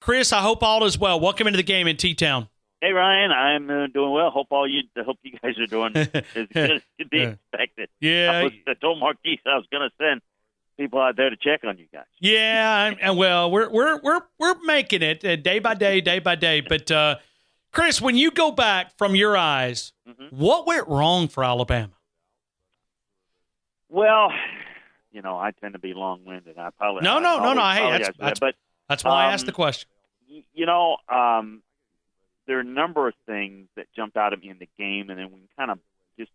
Chris, I hope all is well. Welcome into the game in T-Town. Hey, Ryan, I'm doing well. Hope you guys are doing as good as could be expected. Yeah. I told Marquise I was going to send people out there to check on you guys. Yeah, and well, we're making it day by day, day by day. But Chris, when you go back from your eyes, what went wrong for Alabama? Well, I tend to be long-winded. I apologize. No. Hey, that's why I asked the question. There are a number of things that jumped out at me in the game, and then we can kind of just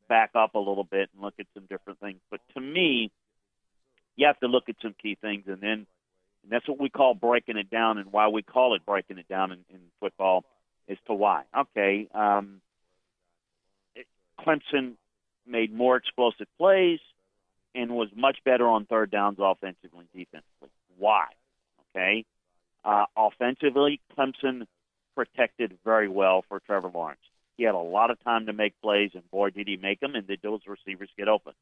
back up a little bit and look at some different things. But to me, you have to look at some key things, and that's what we call breaking it down, and why we call it breaking it down in football as to why. Okay, Clemson made more explosive plays and was much better on third downs offensively and defensively. Why? Okay, offensively, Clemson protected very well for Trevor Lawrence. He had a lot of time to make plays, and boy, did he make them, and did those receivers get open.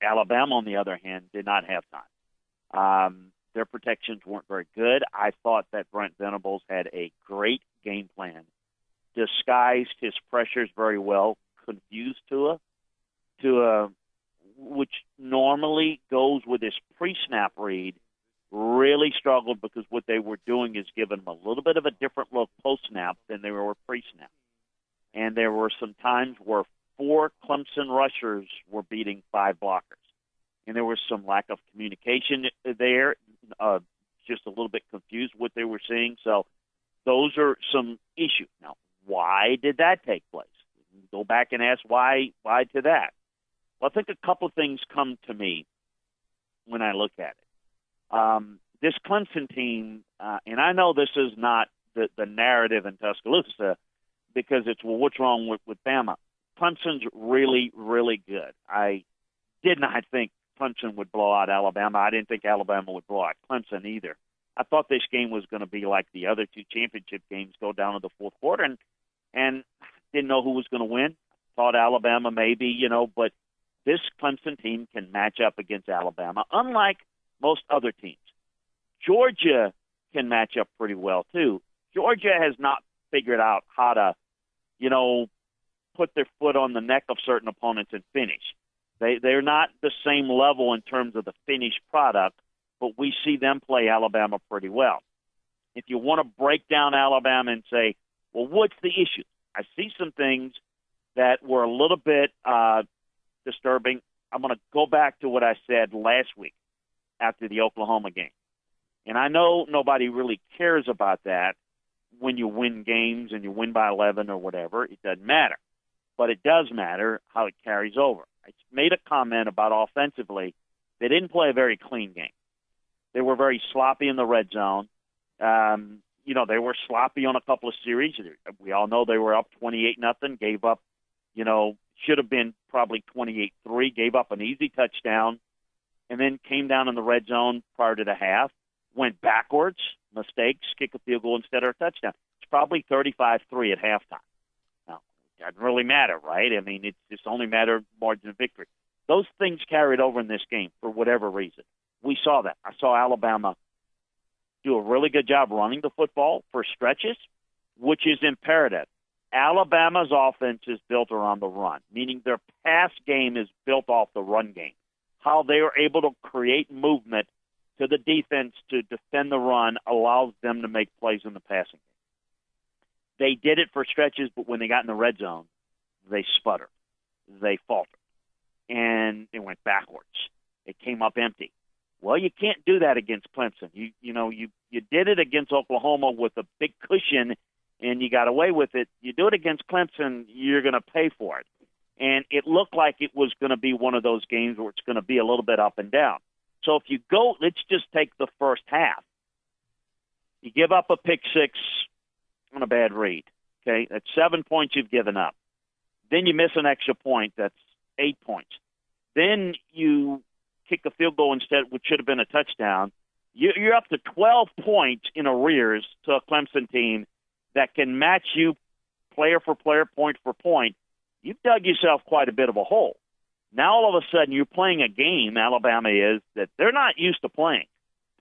Alabama, on the other hand, did not have time. Their protections weren't very good. I thought that Brent Venables had a great game plan, disguised his pressures very well, confused Tua, which normally goes with his pre-snap read, really struggled because what they were doing is giving him a little bit of a different look post-snap than they were pre-snap. And there were some times where 4 Clemson rushers were beating 5 blockers. And there was some lack of communication there, just a little bit confused what they were seeing. So those are some issues. Now, why did that take place? Go back and ask why to that. Well, I think a couple of things come to me when I look at it. This Clemson team, and I know this is not the narrative in Tuscaloosa because it's, well, what's wrong with Bama? Clemson's really, really good. I did not think Clemson would blow out Alabama. I didn't think Alabama would blow out Clemson either. I thought this game was going to be like the other 2 championship games, go down to the fourth quarter, and didn't know who was going to win. Thought Alabama maybe, but this Clemson team can match up against Alabama, unlike most other teams. Georgia can match up pretty well, too. Georgia has not figured out how to, put their foot on the neck of certain opponents and finish. They're not the same level in terms of the finished product, but we see them play Alabama pretty well. If you want to break down Alabama and say, well, what's the issue? I see some things that were a little bit disturbing. I'm going to go back to what I said last week after the Oklahoma game. And I know nobody really cares about that when you win games and you win by 11 or whatever. It doesn't matter. But it does matter how it carries over. I made a comment about offensively. They didn't play a very clean game. They were very sloppy in the red zone. They were sloppy on a couple of series. We all know they were up 28-0, gave up, should have been probably 28-3, gave up an easy touchdown, and then came down in the red zone prior to the half, went backwards, mistakes, kick a field goal instead of a touchdown. It's probably 35-3 at halftime. Now, it doesn't really matter, right? I mean, it's only matter of margin of victory. Those things carried over in this game for whatever reason. We saw that. I saw Alabama do a really good job running the football for stretches, which is imperative. Alabama's offense is built around the run, meaning their pass game is built off the run game. How they are able to create movement to the defense to defend the run allows them to make plays in the passing game. They did it for stretches, but when they got in the red zone, they sputtered. They faltered. And it went backwards. It came up empty. Well, you can't do that against Clemson. You did it against Oklahoma with a big cushion, and you got away with it. You do it against Clemson, you're going to pay for it. And it looked like it was going to be one of those games where it's going to be a little bit up and down. So if you go, let's just take the first half. You give up a pick six on a bad read. Okay, that's 7 points you've given up. Then you miss an extra point. That's 8 points. Then you kick a field goal instead, which should have been a touchdown. You're up to 12 points in arrears to a Clemson team that can match you player for player, point for point. You've dug yourself quite a bit of a hole. Now all of a sudden you're playing a game, Alabama is, that they're not used to playing.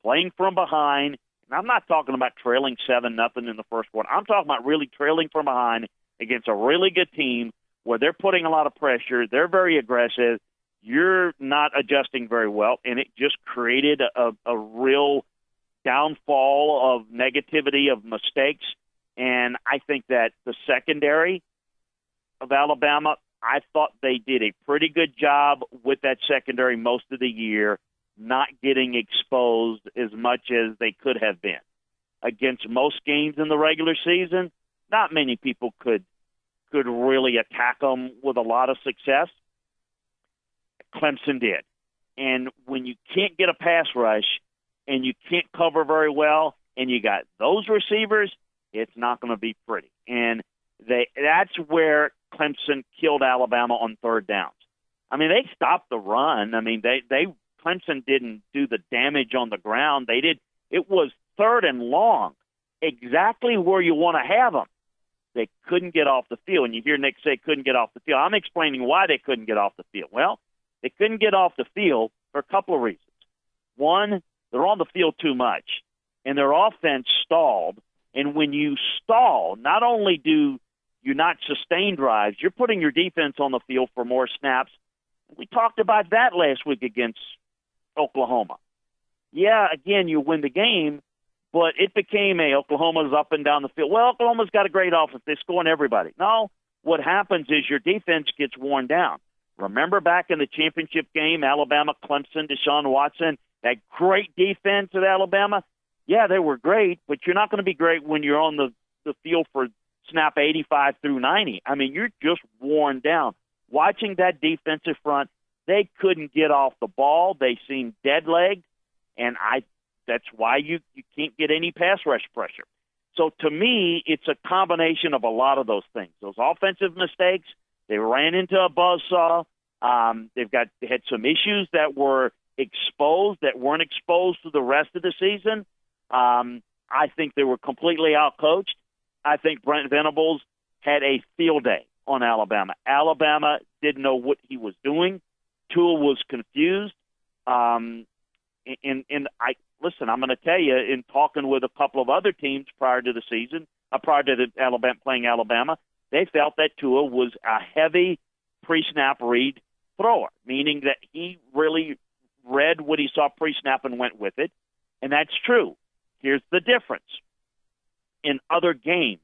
playing from behind. And I'm not talking about trailing 7-0 in the first quarter. I'm talking about really trailing from behind against a really good team where they're putting a lot of pressure. They're very aggressive. You're not adjusting very well, and it just created a real downfall of negativity, of mistakes. And I think that the secondary of Alabama, I thought they did a pretty good job with that secondary most of the year, not getting exposed as much as they could have been. Against most games in the regular season, not many people could really attack them with a lot of success. Clemson did. And when you can't get a pass rush and you can't cover very well and you got those receivers, it's not going to be pretty. And that's where Clemson killed Alabama on third downs. I mean, they stopped the run. I mean, Clemson didn't do the damage on the ground. They did. It was third and long, exactly where you want to have them. They couldn't get off the field. And you hear Nick say couldn't get off the field. I'm explaining why they couldn't get off the field. Well, they couldn't get off the field for a couple of reasons. One, they're on the field too much, and their offense stalled. And when you stall, not only do you not sustain drives, you're putting your defense on the field for more snaps. We talked about that last week against Oklahoma. Yeah, again, you win the game, but it became Oklahoma's up and down the field. Well, Oklahoma's got a great offense. They score on everybody. No, what happens is your defense gets worn down. Remember back in the championship game, Alabama, Clemson, Deshaun Watson, that great defense at Alabama? Yeah, they were great, but you're not going to be great when you're on the field for snap 85 through 90. I mean, you're just worn down. Watching that defensive front, they couldn't get off the ball. They seemed dead-legged, and that's why you can't get any pass rush pressure. So to me, it's a combination of a lot of those things. Those offensive mistakes, they ran into a buzzsaw. They had some issues that were exposed that weren't exposed to the rest of the season. I think they were completely outcoached. I think Brent Venables had a field day on Alabama. Alabama didn't know what he was doing. Tua was confused. I'm going to tell you, in talking with a couple of other teams prior to the season, prior to the Alabama playing Alabama, they felt that Tua was a heavy pre-snap read thrower, meaning that he really read what he saw pre-snap and went with it, and that's true. Here's the difference. In other games,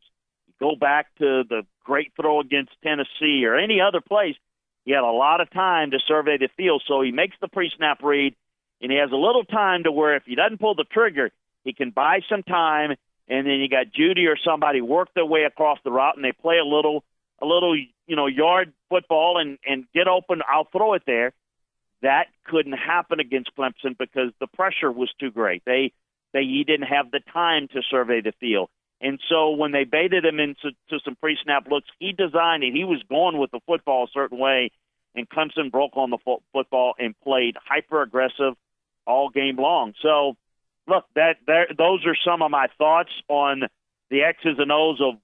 you go back to the great throw against Tennessee or any other place, he had a lot of time to survey the field, so he makes the pre-snap read, and he has a little time to where if he doesn't pull the trigger, he can buy some time, and then you got Judy or somebody work their way across the route, and they play a little yard football and get open. I'll throw it there. That couldn't happen against Clemson because the pressure was too great. He didn't have the time to survey the field. And so when they baited him into some pre-snap looks, he designed it. He was going with the football a certain way, and Clemson broke on the football and played hyper-aggressive all game long. So, look, those are some of my thoughts on the X's and O's of,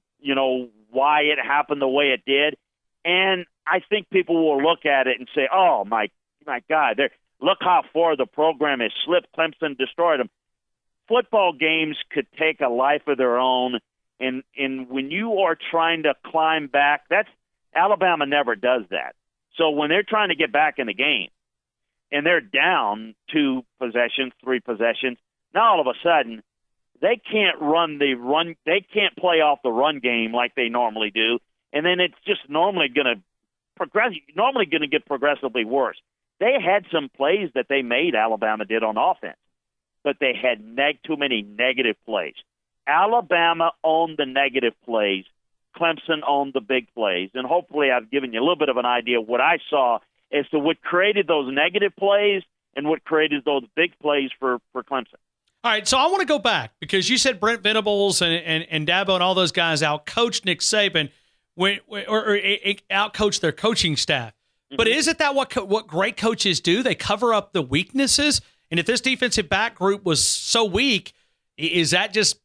why it happened the way it did. And I think people will look at it and say, oh, my God, look how far the program has slipped. Clemson destroyed them. Football games could take a life of their own, and when you are trying to climb back, Alabama never does that. So when they're trying to get back in the game, and they're down 2 possessions, 3 possessions, now all of a sudden they can't they can't play off the run game like they normally do, and then it's just normally going to get progressively worse. They had some plays that they made, Alabama did on offense, but they had too many negative plays. Alabama owned the negative plays. Clemson owned the big plays. And hopefully I've given you a little bit of an idea of what I saw as to what created those negative plays and what created those big plays for Clemson. All right, so I want to go back because you said Brent Venables and Dabo and all those guys outcoached Nick Saban or outcoached their coaching staff. Mm-hmm. But isn't that what great coaches do? They cover up the weaknesses. And if this defensive back group was so weak, is that just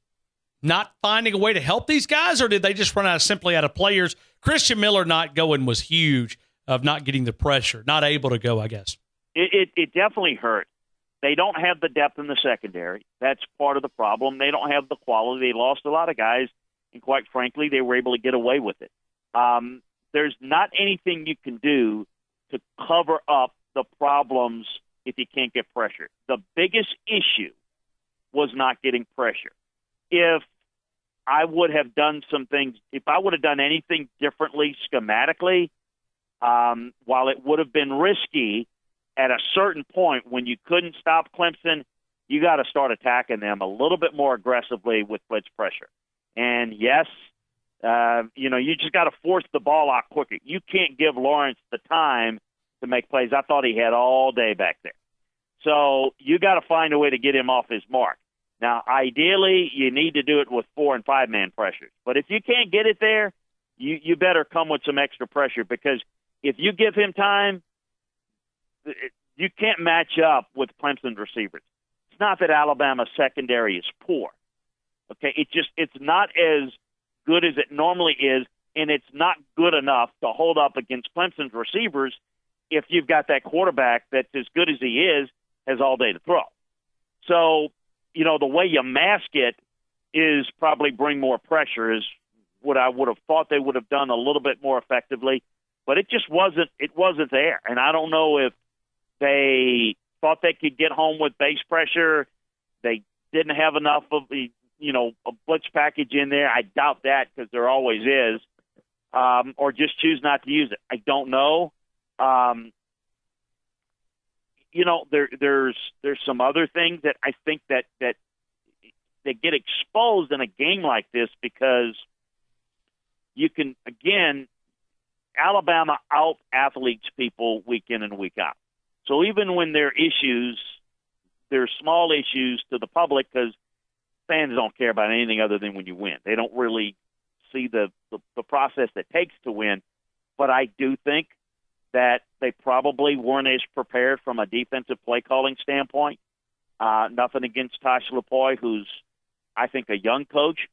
not finding a way to help these guys, or did they just run simply out of players? Christian Miller not going was huge of not getting the pressure, not able to go, I guess. It definitely hurt. They don't have the depth in the secondary. That's part of the problem. They don't have the quality. They lost a lot of guys, and quite frankly, they were able to get away with it. There's not anything you can do to cover up the problems if you can't get pressure. The biggest issue was not getting pressure. If I would have done some things, if I would have done anything differently schematically, while it would have been risky, at a certain point when you couldn't stop Clemson, you got to start attacking them a little bit more aggressively with blitz pressure. And yes, you just got to force the ball out quicker. You can't give Lawrence the time to make plays. I thought he had all day back there. So you got to find a way to get him off his mark. Now, ideally, you need to do it with 4- and 5-man pressures. But if you can't get it there, you better come with some extra pressure, because if you give him time, you can't match up with Clemson's receivers. It's not that Alabama's secondary is poor. Okay, it's not as good as it normally is, and it's not good enough to hold up against Clemson's receivers if you've got that quarterback that's as good as he is, has all day to throw. So, the way you mask it is probably bring more pressure, is what I would have thought they would have done a little bit more effectively, but it just wasn't there. And I don't know if they thought they could get home with base pressure. They didn't have enough of the, a blitz package in there. I doubt that, because there always is, or just choose not to use it. I don't know. There's some other things that I think that they get exposed in a game like this, because you can, again, Alabama out-athletes people week in and week out. So even when there are issues, they're small issues to the public, because fans don't care about anything other than when you win. They don't really see the process that takes to win. But I do think that they probably weren't as prepared from a defensive play calling standpoint. Nothing against Tosh Lupoi, who's, I think, a young coach,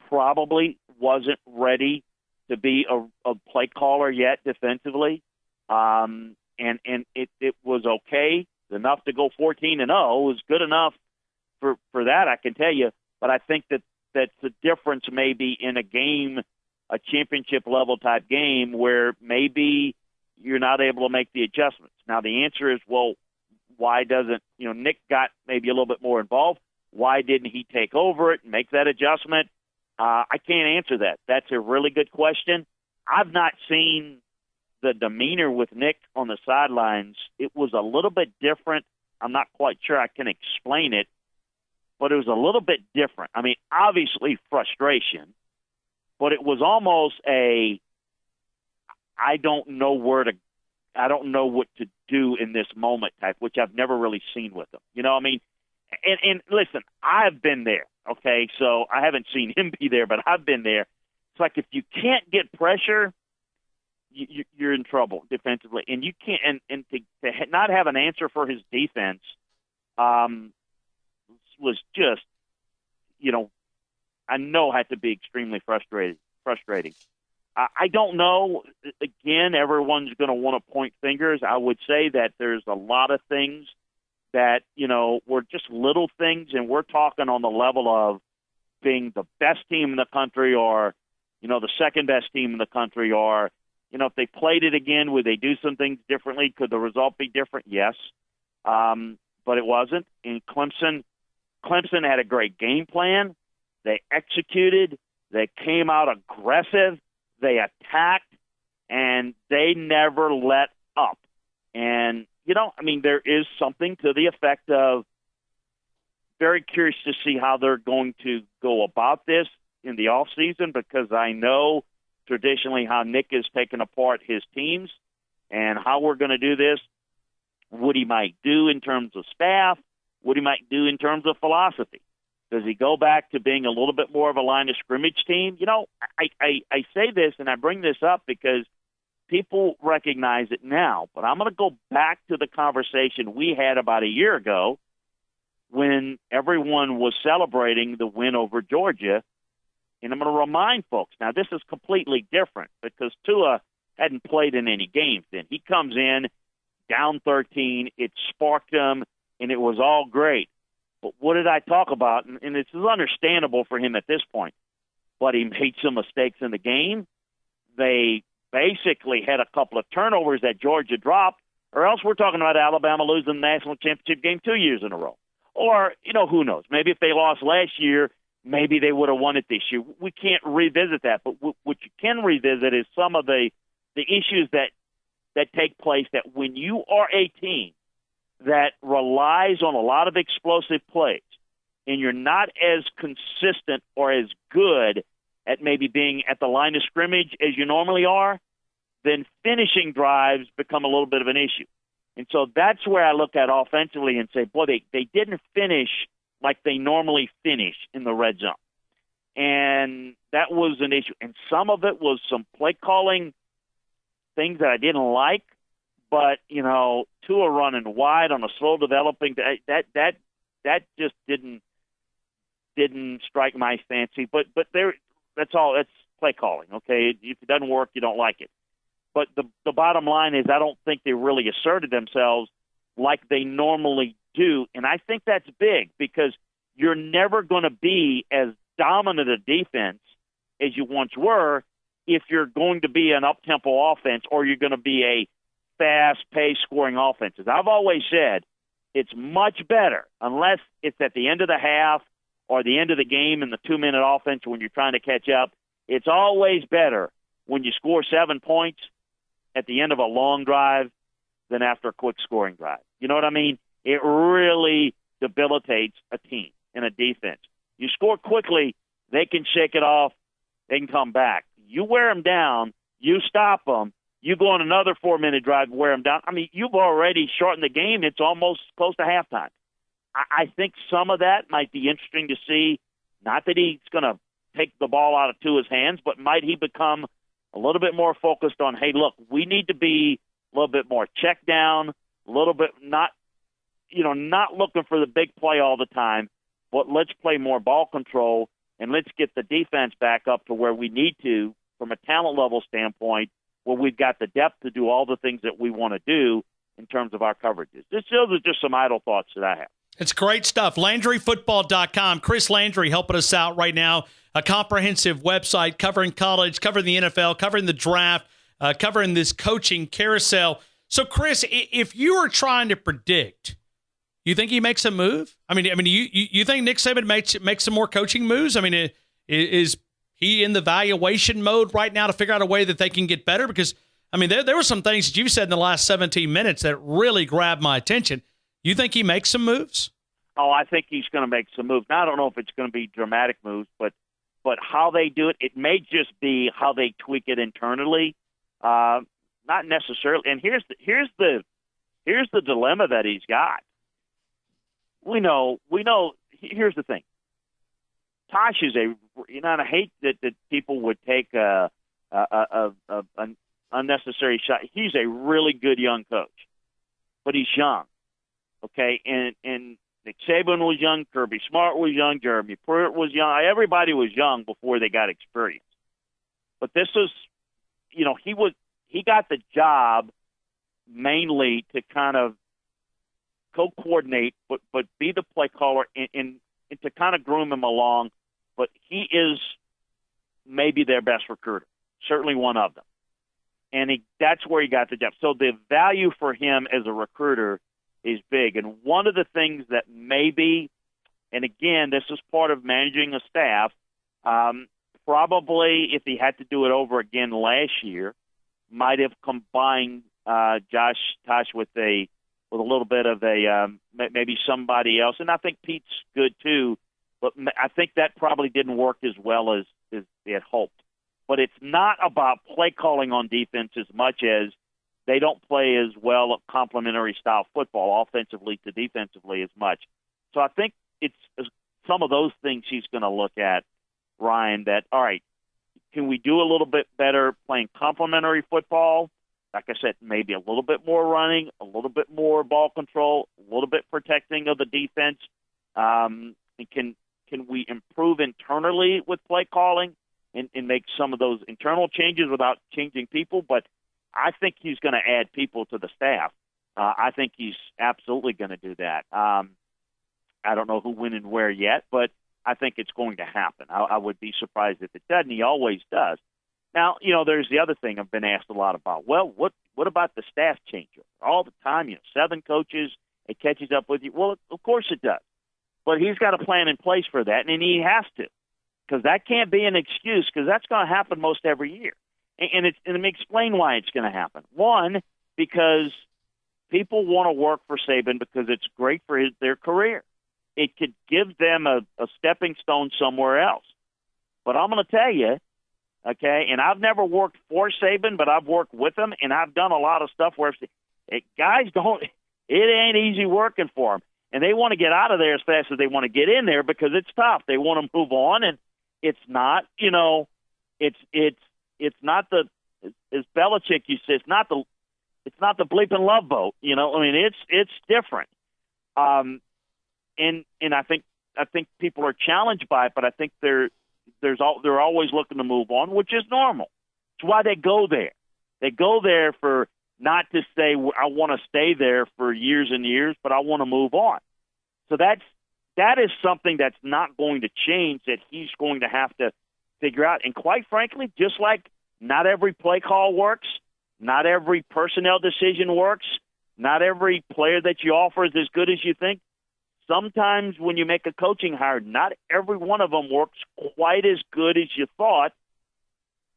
probably wasn't ready to be a play caller yet defensively. And it was okay, enough to go 14-0. It was good enough for that, I can tell you. But I think that's the difference maybe in a game, a championship-level type game, where maybe you're not able to make the adjustments. Now, the answer is, well, why doesn't, Nick got maybe a little bit more involved. Why didn't he take over it and make that adjustment? I can't answer that. That's a really good question. I've not seen the demeanor with Nick on the sidelines. It was a little bit different. I'm not quite sure I can explain it, but it was a little bit different. I mean, obviously frustration, but it was almost I don't know what to do in this moment type, which I've never really seen with him. And listen, I've been there, okay? So I haven't seen him be there, but I've been there. It's like if you can't get pressure, you're in trouble defensively. And you can't, and to not have an answer for his defense was just, I know had to be extremely frustrating. I don't know. Again, everyone's going to want to point fingers. I would say that there's a lot of things that, were just little things, and we're talking on the level of being the best team in the country, or, the second best team in the country, or, if they played it again, would they do some things differently? Could the result be different? Yes. But it wasn't. And Clemson had a great game plan. They executed. They came out aggressive. They attacked, and they never let up. And, there is something to the effect of very curious to see how they're going to go about this in the offseason, because I know traditionally how Nick has taken apart his teams and how we're going to do this, what he might do in terms of staff, what he might do in terms of philosophy. Does he go back to being a little bit more of a line of scrimmage team? I say this and I bring this up because people recognize it now, but I'm going to go back to the conversation we had about a year ago when everyone was celebrating the win over Georgia. And I'm going to remind folks, now this is completely different because Tua hadn't played in any games then. He comes in down 13. It sparked him. and it was all great. But what did I talk about? And this is understandable for him at this point. But he made some mistakes in the game. They basically had a couple of turnovers that Georgia dropped, or else we're talking about Alabama losing the national championship game 2 years in a row. Or, who knows? Maybe if they lost last year, maybe they would have won it this year. We can't revisit that. But what you can revisit is some of the issues that take place, that when you are a team that relies on a lot of explosive plays and you're not as consistent or as good at maybe being at the line of scrimmage as you normally are, then finishing drives become a little bit of an issue. And so that's where I look at offensively and say, boy, they didn't finish like they normally finish in the red zone. And that was an issue. And some of it was some play calling things that I didn't like. But, Tua running wide on a slow developing, that just didn't strike my fancy. But that's all. That's play calling, okay? If it doesn't work, you don't like it. But the bottom line is I don't think they really asserted themselves like they normally do. And I think that's big because you're never going to be as dominant a defense as you once were if you're going to be an up-tempo offense or you're going to be a fast-paced scoring offenses. I've always said it's much better, unless it's at the end of the half or the end of the game in the 2-minute offense when you're trying to catch up. It's always better when you score 7 points at the end of a long drive than after a quick scoring drive. You know what I mean? It really debilitates a team and a defense. You score quickly, they can shake it off, they can come back. You wear them down, you stop them, you go on another 4-minute drive, wear them down. I mean, you've already shortened the game. It's almost close to halftime. I think some of that might be interesting to see. Not that he's going to take the ball out of Tua's hands, but might he become a little bit more focused on, hey, look, we need to be a little bit more check down, a little bit not looking for the big play all the time, but let's play more ball control and let's get the defense back up to where we need to from a talent level standpoint, where we've got the depth to do all the things that we want to do in terms of our coverages. Those are just some idle thoughts that I have. It's great stuff. LandryFootball.com. Chris Landry helping us out right now. A comprehensive website covering college, covering the NFL, covering the draft, covering this coaching carousel. So, Chris, if you were trying to predict, you think he makes a move? I mean, you think Nick Saban makes some more coaching moves? I mean, is he in the valuation mode right now to figure out a way that they can get better? Because, I mean, there were some things that you said in the last 17 minutes that really grabbed my attention. You think he makes some moves? Oh, I think he's going to make some moves. Now, I don't know if it's going to be dramatic moves, but how they do it, it may just be how they tweak it internally, not necessarily. And here's the dilemma that he's got. We know. Here's the thing. Tosh is I hate that people would take an unnecessary shot. He's a really good young coach, but he's young. Okay, and Nick Saban was young, Kirby Smart was young, Jeremy Pruitt was young. Everybody was young before they got experience. But this is, he got the job mainly to kind of co-coordinate, but be the play caller and to kind of groom him along. But he is maybe their best recruiter, certainly one of them. And that's where he got the job. So the value for him as a recruiter is big. And one of the things that maybe, and again, this is part of managing a staff, probably if he had to do it over again last year, might have combined Tosh with a little bit of maybe somebody else. And I think Pete's good too, but I think that probably didn't work as well as they had hoped. But it's not about play calling on defense as much as they don't play as well at complementary style football, offensively to defensively, as much. So I think it's some of those things he's going to look at, Ryan, that, all right, can we do a little bit better playing complementary football? Like I said, maybe a little bit more running, a little bit more ball control, a little bit protecting of the defense. And can we improve internally with play calling and make some of those internal changes without changing people? But I think he's going to add people to the staff. I think he's absolutely going to do that. I don't know who, when, and where yet, but I think it's going to happen. I would be surprised if it doesn't. He always does. Now, there's the other thing I've been asked a lot about. Well, what about the staff change? All the time, 7 coaches, it catches up with you. Well, of course it does. But he's got a plan in place for that, and he has to, because that can't be an excuse, because that's going to happen most every year. And let me explain why it's going to happen. One, because people want to work for Saban because it's great for their career. It could give them a stepping stone somewhere else. But I'm going to tell you, okay, and I've never worked for Saban, but I've worked with him, and I've done a lot of stuff where guys it ain't easy working for them. And they want to get out of there as fast as they want to get in there because it's tough. They want to move on, and it's not, it's not the, as Belichick used to say, it's not the bleeping love boat. It's different. And I think people are challenged by it, but I think they're always looking to move on, which is normal. It's why they go there. They go there for not to say I want to stay there for years and years, but I want to move on. So that is something that's not going to change, that he's going to have to figure out. And quite frankly, just like not every play call works, not every personnel decision works, not every player that you offer is as good as you think. Sometimes when you make a coaching hire, not every one of them works quite as good as you thought.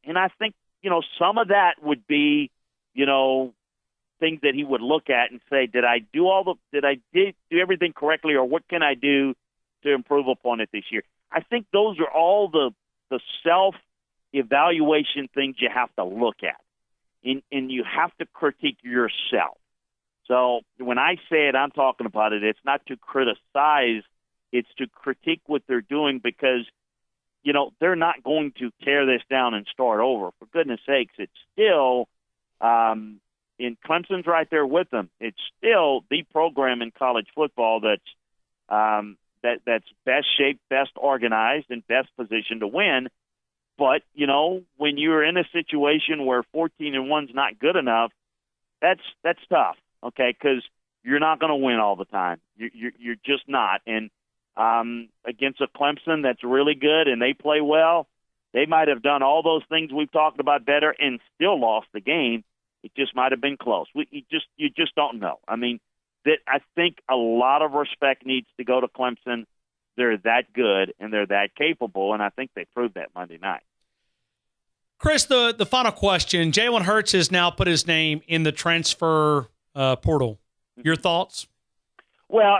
And I think, some of that would be, things that he would look at and say, did I do everything correctly, or what can I do to improve upon it this year? I think those are all the self-evaluation things you have to look at. And you have to critique yourself. So when I say it, I'm talking about it. It's not to criticize. It's to critique what they're doing because, they're not going to tear this down and start over. For goodness sakes, it's still and Clemson's right there with them. It's still the program in college football that's best shaped, best organized, and best positioned to win. But, when you're in a situation where 14-1's not good enough, that's tough. Okay, because you're not going to win all the time. You're just not. And against a Clemson that's really good and they play well, they might have done all those things we've talked about better and still lost the game. It just might have been close. You just don't know. I think a lot of respect needs to go to Clemson. They're that good and they're that capable, and I think they proved that Monday night. Chris, the final question. Jalen Hurts has now put his name in the transfer portal. Your thoughts? Well,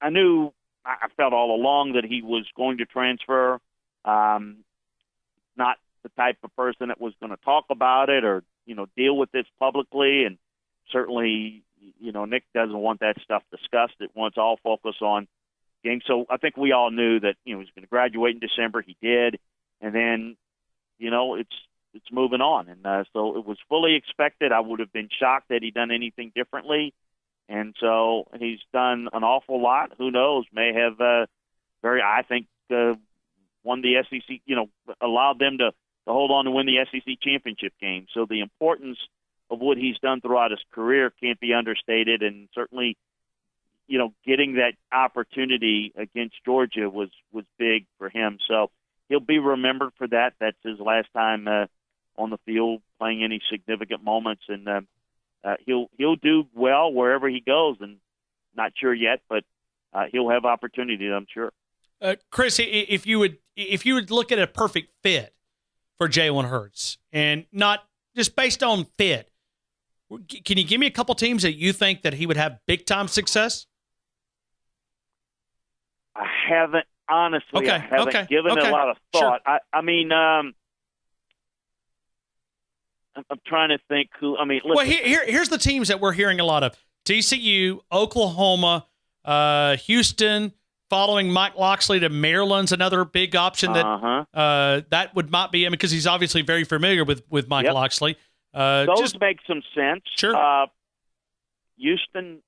I felt all along that he was going to transfer. Not the type of person that was going to talk about it or, deal with this publicly. And certainly, Nick doesn't want that stuff discussed. It wants all focus on games. So I think we all knew that, he was going to graduate in December. He did. And then, it's moving on. And so it was fully expected. I would have been shocked that he'd done anything differently. And so he's done an awful lot. Who knows? May have won the SEC, allowed them to hold on to win the SEC championship game. So the importance of what he's done throughout his career can't be understated. And certainly, getting that opportunity against Georgia was big for him. So he'll be remembered for that. That's his last time on the field playing any significant moments. And he'll do well wherever he goes. And not sure yet, but he'll have opportunity, I'm sure. Chris, if you would look at a perfect fit for Jalen Hurts, and not just based on fit, can you give me a couple teams that you think that he would have big time success? I haven't honestly. Okay. I haven't given it a lot of thought. Sure. I'm trying to think who. Listen. Well, here's the teams that we're hearing a lot of: TCU, Oklahoma, Houston. Following Mike Locksley to Maryland's another big option that would not be. Because he's obviously very familiar with Mike Locksley. Those make some sense. Sure. Houston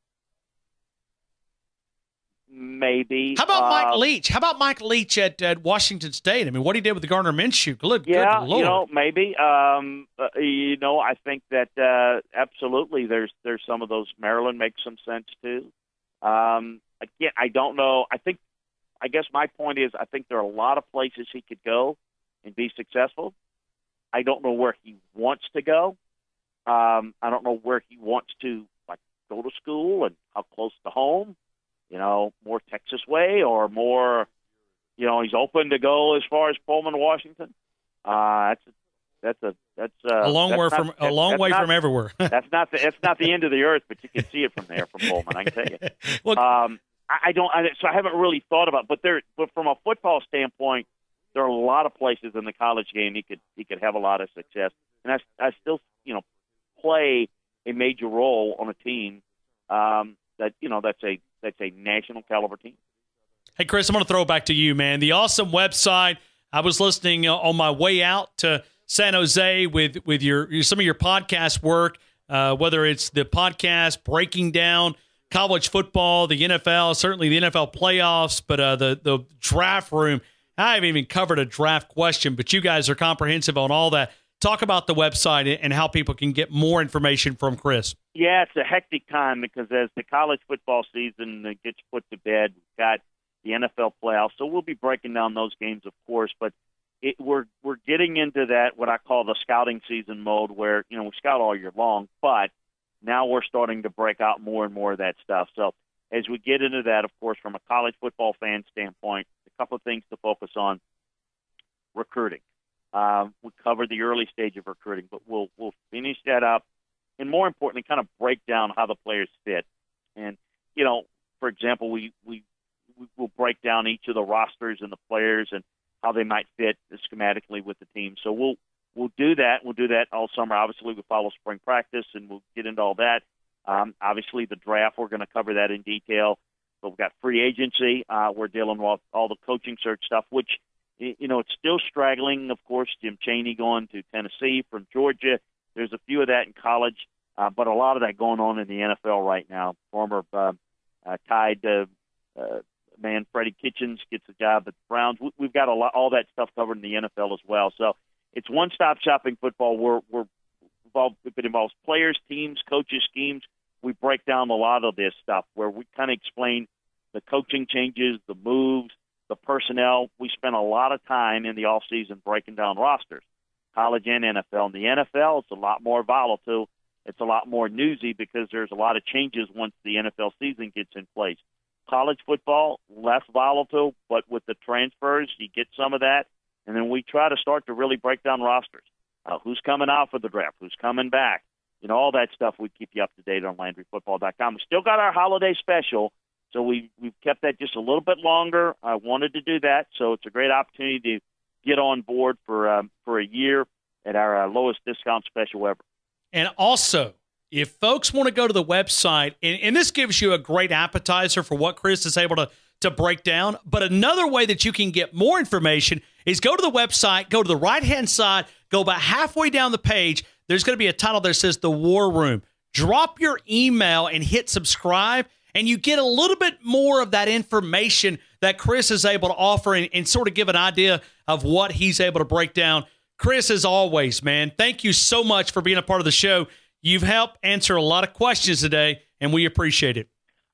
maybe. How about Mike Leach? How about Mike Leach at Washington State? I mean, what he did with the Gardner Minshew. Good Lord. Maybe. I think that absolutely there's some of those. Maryland makes some sense too. Again, I don't know. I guess my point is I think there are a lot of places he could go and be successful. I don't know where he wants to go. I don't know where he wants to go to school and how close to home. More Texas way or more. He's open to go as far as Pullman, Washington. That's a long way from everywhere. That's not the end of the earth, but you can see it from there, from Pullman. I can tell you. Well, so I haven't really thought about, but from a football standpoint, there are a lot of places in the college game he could have a lot of success, and I still play a major role on a team that's a national caliber team. Hey, Chris, I'm going to throw it back to you, man. The awesome website. I was listening on my way out to San Jose with some of your podcast work, whether it's the podcast breaking down college football, the NFL, certainly the NFL playoffs, but the draft room. I haven't even covered a draft question, but you guys are comprehensive on all that. Talk about the website and how people can get more information from Chris. Yeah, it's a hectic time because as the college football season gets put to bed, we've got the NFL playoffs, so we'll be breaking down those games, of course. But we're getting into that what I call the scouting season mode, where we scout all year long, but now we're starting to break out more and more of that stuff. So as we get into that, of course, from a college football fan standpoint, a couple of things to focus on: recruiting. We covered the early stage of recruiting, but we'll finish that up, and more importantly, kind of break down how the players fit. And for example, we will break down each of the rosters and the players and how they might fit schematically with the team. So we'll do that. We'll do that all summer. Obviously, we follow spring practice, and we'll get into all that. Obviously, the draft, we're going to cover that in detail. But we've got free agency. We're dealing with all the coaching search stuff, which it's still straggling. Of course, Jim Chaney going to Tennessee from Georgia. There's a few of that in college, but a lot of that going on in the NFL right now. Former Tide man Freddie Kitchens gets a job at the Browns. We've got all that stuff covered in the NFL as well. So it's one-stop shopping football. We're involved. It involves players, teams, coaches, schemes. We break down a lot of this stuff where we kind of explain the coaching changes, the moves, the personnel. We spend a lot of time in the offseason breaking down rosters, college and NFL. In the NFL, it's a lot more volatile. It's a lot more newsy because there's a lot of changes once the NFL season gets in place. College football, less volatile, but with the transfers, you get some of that. And then we try to start to really break down rosters. Who's coming out for the draft? Who's coming back? All that stuff we keep you up to date on LandryFootball.com. We still got our holiday special, so we've kept that just a little bit longer. I wanted to do that, so it's a great opportunity to get on board for a year at our lowest discount special ever. And also, if folks want to go to the website, and this gives you a great appetizer for what Chris is able to break down, but another way that you can get more information is go to the website, go to the right-hand side, go about halfway down the page. There's going to be a title that says The War Room. Drop your email and hit subscribe, and you get a little bit more of that information that Chris is able to offer and sort of give an idea of what he's able to break down. Chris, as always, man, thank you so much for being a part of the show. You've helped answer a lot of questions today, and we appreciate it.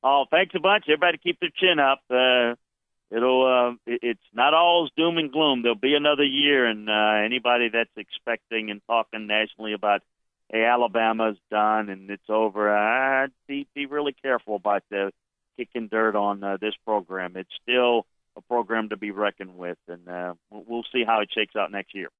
Oh, thanks a bunch. Everybody keep their chin up. It's not all doom and gloom. There'll be another year, and anybody that's expecting and talking nationally about, hey, Alabama's done and it's over, be really careful about kicking dirt on this program. It's still a program to be reckoned with, and we'll see how it shakes out next year.